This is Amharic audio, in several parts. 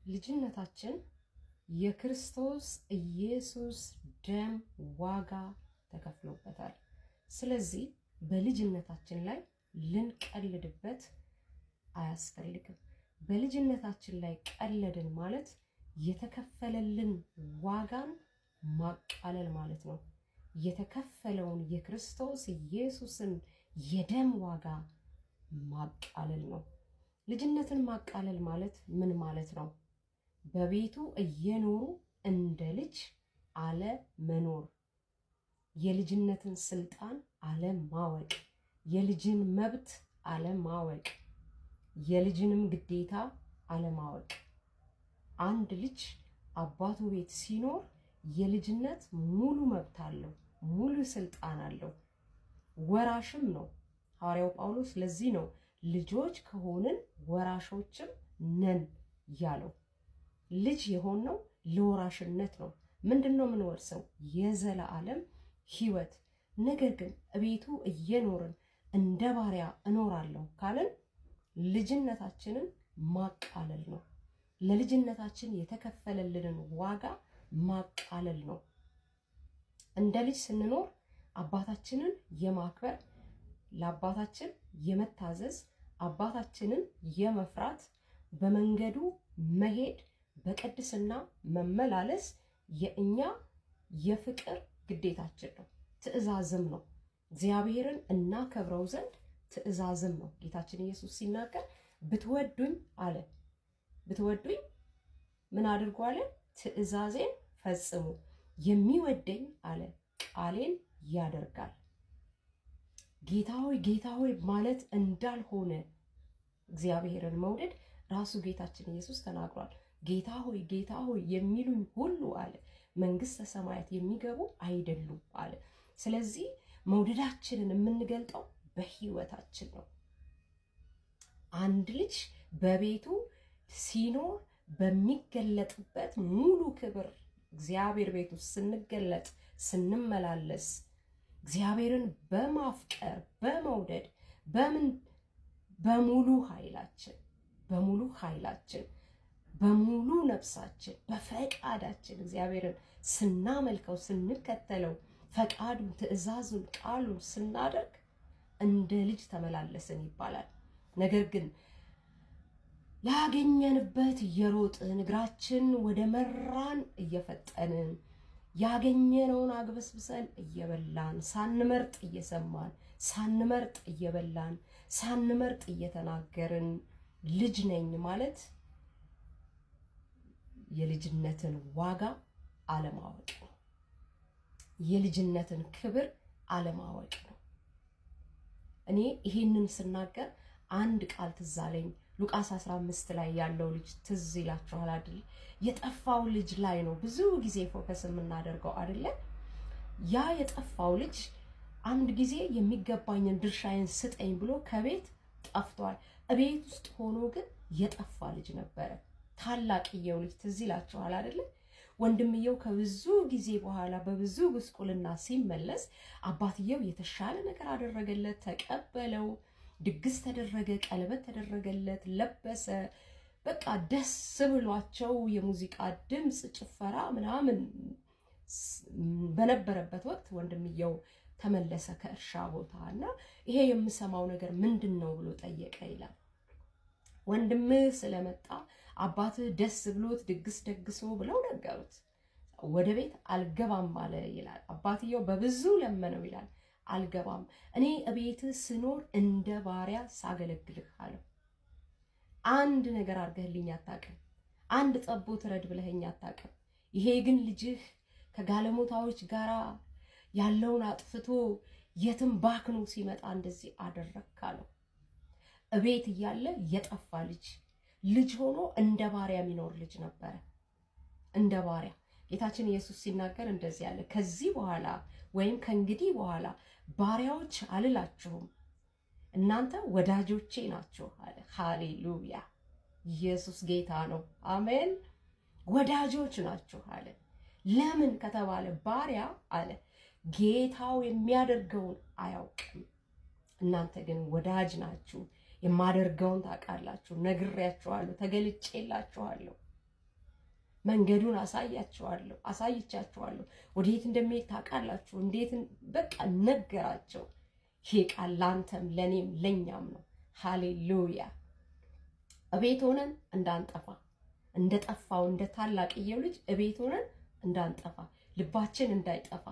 ልጅነታችን የክርስቶስ ኢየሱስ ደም ዋጋ ተከፍሎበታል። ስለዚህ በልጅነታችን ላይ ልንቀልድበት አያስፈልግም። በልጅነታችን ላይ ቀለድን ማለት የተከፈለልን ዋጋን ማቃለል ማለት ነው። የተከፈለውን የክርስቶስ ኢየሱስን የደም ዋጋ ማቃለል ነው። ልጅነትን ማቃለል ማለት ምን ማለት ነው? በቤቱ እየኖሩ እንደ ልጅ አለመኖር፣ የልጅነትን ስልጣን አለማወቅ፣ የልጅን መብት አለማወቅ፣ የልጅንም ግዴታ አለማወቅ። አንድ ልጅ አባቱ ቤት ሲኖር የልጅነት ሙሉ መብት አለው፣ ሙሉ ስልጣን አለው፣ ወራሽም ነው። ሐዋርያው ጳውሎስ ለዚህ ነው ልጆች ከሆንን ወራሾችም ነን ያለው። ልጅ የሆነው ለወራሽነት ነው። ምንድነው የምንወርሰው? የዘላለም ሕይወት። ነገር ግን እቤቱ እየኖርን እንደ ባሪያ እኖራለሁ ካልን ልጅነታችንን ማቃለል ነው። ለልጅነታችን የተከፈለልንን ዋጋ ማቃለል ነው። እንደ ልጅ ስንኖር አባታችንን የማክበር፣ ለአባታችን የመታዘዝ፣ አባታችንን የመፍራት፣ በመንገዱ መሄድ፣ በቅድስና መመላለስ የእኛ የፍቅር ግዴታችን ነው፣ ትእዛዝም ነው። እግዚአብሔርን እናከብረው ዘንድ ትእዛዝም ነው። ጌታችን ኢየሱስ ሲናገር ብትወዱኝ አለ፣ ብትወዱኝ ምን አድርጉ አለ? ትእዛዜን ፈጽሙ። የሚወደኝ አለ ቃሌን ያደርጋል። ጌታ ሆይ ማለት እንዳልሆነ እግዚአብሔርን መውደድ ራሱ ጌታችን ኢየሱስ ተናግሯል። ጌታ ሆይ የሚሉኝ ሁሉ አለ መንግስተ ሰማያት የሚገቡ አይደሉም አለ። ስለዚህ መውደዳችንን የምንገልጠው በህይወታችን ነው። አንድ ልጅ በቤቱ ሲኖር በሚገለጥበት ሙሉ ክብር እግዚአብሔር ቤት ውስጥ ስንገለጥ ስንመላለስ እግዚአብሔርን በማፍቀር በመውደድ በሙሉ ኃይላችን በሙሉ ነፍሳችን በፈቃዳችን እግዚአብሔርን ስናመልከው ስንከተለው ፈቃዱን ትእዛዙን ቃሉን ስናደርግ እንደ ልጅ ተመላለስን ይባላል። ነገር ግን ያገኘንበት እየሮጥን እግራችን ወደ መራን እየፈጠንን ያገኘነውን አግበስብሰን እየበላን ሳንመርጥ እየሰማን ሳንመርጥ እየበላን ሳንመርጥ እየተናገርን ልጅ ነኝ ማለት የልጅነትን ዋጋ አለማወቅ ነው። የልጅነትን ክብር አለማወቅ ነው። እኔ ይሄንን ስናገር አንድ ቃል ትዝ አለኝ። ሉቃስ 15 ላይ ያለው ልጅ ትዝ ይላችኋል አይደል? የጠፋው ልጅ ላይ ነው ብዙ ጊዜ ፎከስ የምናደርገው አይደለ? ያ የጠፋው ልጅ አንድ ጊዜ የሚገባኝን ድርሻዬን ስጠኝ ብሎ ከቤት ጠፍቷል። እቤት ውስጥ ሆኖ ግን የጠፋ ልጅ ነበረ። ታላቅየው ልጅ ትዝ ይላችኋል አይደለ? ወንድምየው ከብዙ ጊዜ በኋላ በብዙ ጉስቁልና ሲመለስ አባትየው የተሻለ ነገር አደረገለት፣ ተቀበለው፣ ድግስ ተደረገ፣ ቀለበት ተደረገለት፣ ለበሰ። በቃ ደስ ብሏቸው የሙዚቃ ድምፅ፣ ጭፈራ ምናምን በነበረበት ወቅት ወንድምየው ተመለሰ ከእርሻ ቦታ እና ይሄ የምሰማው ነገር ምንድን ነው ብሎ ጠየቀ ይላል። ወንድምህ ስለመጣ አባትህ ደስ ብሎት ድግስ ደግሶ ብለው ነገሩት። ወደ ቤት አልገባም አለ ይላል። አባትየው በብዙ ለመነው ይላል። አልገባም፣ እኔ እቤትህ ስኖር እንደ ባሪያ ሳገለግልህ አለው። አንድ ነገር አድርገህልኝ አታውቅም። አንድ ጠቦት ረድ ብለኸኝ አታውቅም። ይሄ ግን ልጅህ ከጋለሞታዎች ጋር ያለውን አጥፍቶ የትም ባክኖ ሲመጣ እንደዚህ አደረግክ አለው። እቤት እያለ የጠፋ ልጅ ሆኖ እንደ ባሪያ የሚኖር ልጅ ነበረ። እንደ ባሪያ ጌታችን ኢየሱስ ሲናገር እንደዚህ ያለ፣ ከዚህ በኋላ ወይም ከእንግዲህ በኋላ ባሪያዎች አልላችሁም፣ እናንተ ወዳጆቼ ናችሁ አለ። ሃሌሉያ! ኢየሱስ ጌታ ነው። አሜን። ወዳጆች ናችሁ አለ። ለምን ከተባለ ባሪያ አለ ጌታው የሚያደርገውን አያውቅም። እናንተ ግን ወዳጅ ናችሁ፣ የማደርገውን ታውቃላችሁ፣ ነግሬያችኋለሁ፣ ተገልጬላችኋለሁ። መንገዱን አሳይቻችኋለሁ። ወዴት እንደሚሄድ ታውቃላችሁ። እንዴት በቃ ነገራቸው። ይሄ ቃል ላንተም ለኔም ለኛም ነው። ሃሌሉያ። እቤት ሆነን እንዳንጠፋ እንደጠፋው እንደ ታላቅየው ልጅ እቤት ሆነን እንዳንጠፋ፣ ልባችን እንዳይጠፋ፣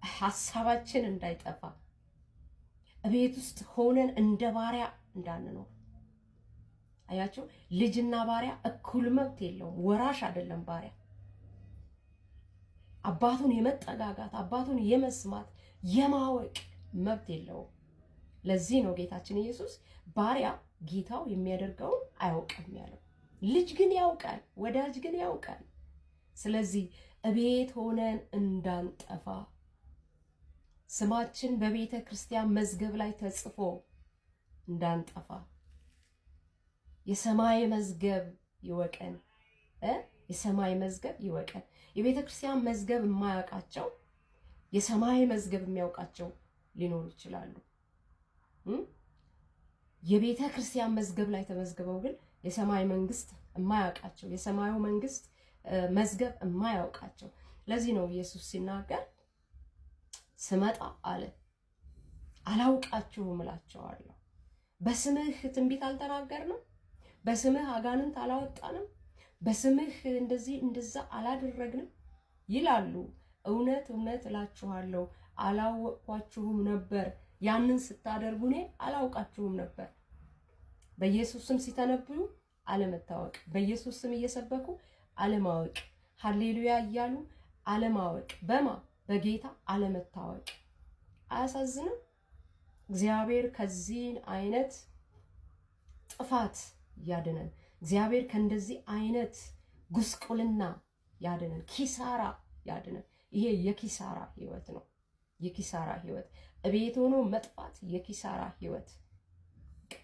ሐሳባችን እንዳይጠፋ፣ እቤት ውስጥ ሆነን እንደ ባሪያ እንዳንኖር። አያችሁ፣ ልጅና ባሪያ እኩል መብት የለውም። ወራሽ አይደለም ባሪያ። አባቱን የመጠጋጋት አባቱን የመስማት የማወቅ መብት የለውም። ለዚህ ነው ጌታችን ኢየሱስ ባሪያ ጌታው የሚያደርገውን አያውቅም ያለው። ልጅ ግን ያውቃል፣ ወዳጅ ግን ያውቃል። ስለዚህ እቤት ሆነን እንዳንጠፋ ስማችን በቤተ ክርስቲያን መዝገብ ላይ ተጽፎ እንዳንጠፋ የሰማይ መዝገብ ይወቀን። የሰማይ መዝገብ ይወቀን። የቤተ ክርስቲያን መዝገብ የማያውቃቸው የሰማይ መዝገብ የሚያውቃቸው ሊኖሩ ይችላሉ። የቤተ ክርስቲያን መዝገብ ላይ ተመዝግበው ግን የሰማይ መንግስት የማያውቃቸው የሰማዩ መንግስት መዝገብ የማያውቃቸው። ለዚህ ነው ኢየሱስ ሲናገር ስመጣ አለ አላውቃችሁም እላቸዋለሁ። በስምህ ትንቢት አልተናገርንም፣ በስምህ አጋንንት አላወጣንም፣ በስምህ እንደዚህ እንደዛ አላደረግንም ይላሉ። እውነት እውነት እላችኋለሁ አላወቅኳችሁም ነበር። ያንን ስታደርጉ እኔ አላውቃችሁም ነበር። በኢየሱስ ስም ሲተነብዩ አለመታወቅ፣ በኢየሱስ ስም እየሰበኩ አለማወቅ፣ ሃሌሉያ እያሉ አለማወቅ፣ በጌታ አለመታወቅ። አያሳዝንም? እግዚአብሔር ከዚህ አይነት ጥፋት ያድነን። እግዚአብሔር ከእንደዚህ አይነት ጉስቁልና ያድነን፣ ኪሳራ ያድነን። ይሄ የኪሳራ ህይወት ነው። የኪሳራ ህይወት፣ እቤት ሆኖ መጥፋት የኪሳራ ህይወት፣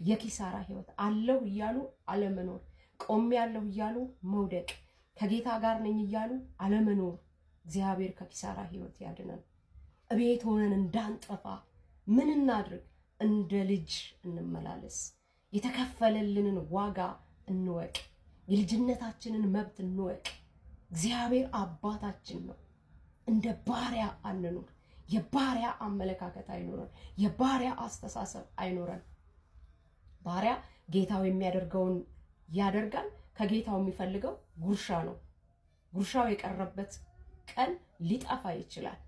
የኪሳራ ህይወት። አለሁ እያሉ አለመኖር፣ ቆሜ ያለሁ እያሉ መውደቅ፣ ከጌታ ጋር ነኝ እያሉ አለመኖር። እግዚአብሔር ከኪሳራ ህይወት ያድነን። እቤት ሆነን እንዳንጠፋ ምን እናድርግ? እንደ ልጅ እንመላለስ። የተከፈለልንን ዋጋ እንወቅ። የልጅነታችንን መብት እንወቅ። እግዚአብሔር አባታችን ነው። እንደ ባሪያ አንኑር። የባሪያ አመለካከት አይኖረን። የባሪያ አስተሳሰብ አይኖረን። ባሪያ ጌታው የሚያደርገውን ያደርጋል። ከጌታው የሚፈልገው ጉርሻ ነው። ጉርሻው የቀረበት ቀን ሊጠፋ ይችላል።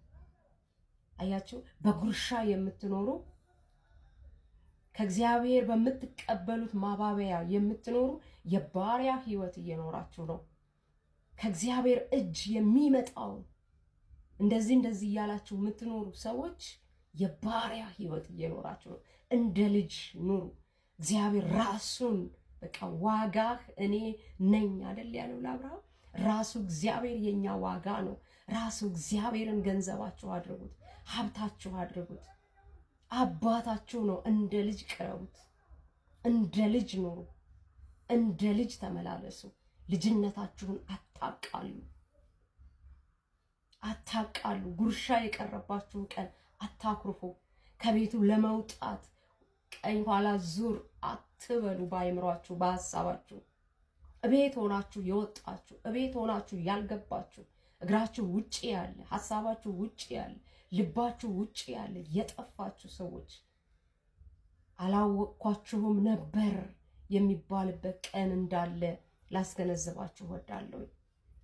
አያችሁ፣ በጉርሻ የምትኖሩ ከእግዚአብሔር በምትቀበሉት ማባበያ የምትኖሩ የባሪያ ህይወት እየኖራችሁ ነው። ከእግዚአብሔር እጅ የሚመጣው እንደዚህ እያላችሁ የምትኖሩ ሰዎች የባሪያ ህይወት እየኖራችሁ ነው። እንደ ልጅ ኑሩ። እግዚአብሔር ራሱን በቃ ዋጋህ እኔ ነኝ አይደል ያለው ለአብርሃም። ራሱ እግዚአብሔር የኛ ዋጋ ነው። ራሱ እግዚአብሔርን ገንዘባችሁ አድርጉት፣ ሀብታችሁ አድርጉት። አባታችሁ ነው። እንደ ልጅ ቅረቡት። እንደ ልጅ ኑሩ። እንደ ልጅ ተመላለሱ። ልጅነታችሁን አታቃሉ። ጉርሻ የቀረባችሁን ቀን አታኩርፉ። ከቤቱ ለመውጣት ቀኝ ኋላ ዙር አትበሉ። በአይምሯችሁ በሐሳባችሁ እቤት ሆናችሁ የወጣችሁ፣ እቤት ሆናችሁ ያልገባችሁ፣ እግራችሁ ውጪ ያለ፣ ሐሳባችሁ ውጪ ያለ፣ ልባችሁ ውጪ ያለ የጠፋችሁ ሰዎች አላወቅኳችሁም ነበር የሚባልበት ቀን እንዳለ ላስገነዝባችሁ እወዳለሁ።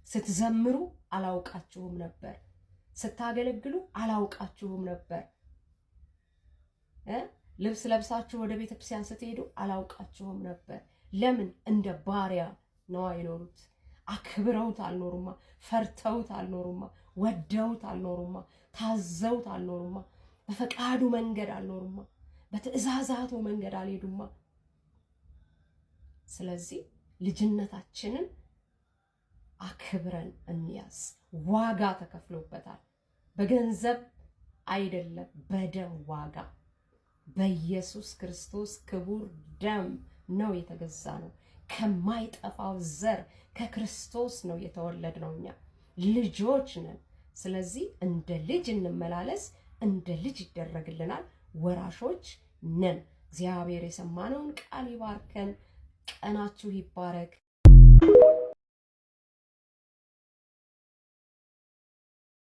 ስትዘምሩ አላውቃችሁም ነበር፣ ስታገለግሉ አላውቃችሁም ነበር፣ ልብስ ለብሳችሁ ወደ ቤተ ክርስቲያን ስትሄዱ አላውቃችሁም ነበር። ለምን? እንደ ባሪያ ነው አይኖሩት። አክብረውት አልኖሩማ፣ ፈርተውት አልኖሩማ፣ ወደውት አልኖሩማ፣ ታዘውት አልኖሩማ፣ በፈቃዱ መንገድ አልኖሩማ፣ በትእዛዛቱ መንገድ አልሄዱማ። ስለዚህ ልጅነታችንን አክብረን እንያዝ። ዋጋ ተከፍሎበታል። በገንዘብ አይደለም፣ በደም ዋጋ። በኢየሱስ ክርስቶስ ክቡር ደም ነው የተገዛ ነው። ከማይጠፋው ዘር ከክርስቶስ ነው የተወለድነው። እኛ ልጆች ነን። ስለዚህ እንደ ልጅ እንመላለስ። እንደ ልጅ ይደረግልናል። ወራሾች ነን። እግዚአብሔር የሰማነውን ቃል ይባርከን። ቀናችሁ ይባረክ።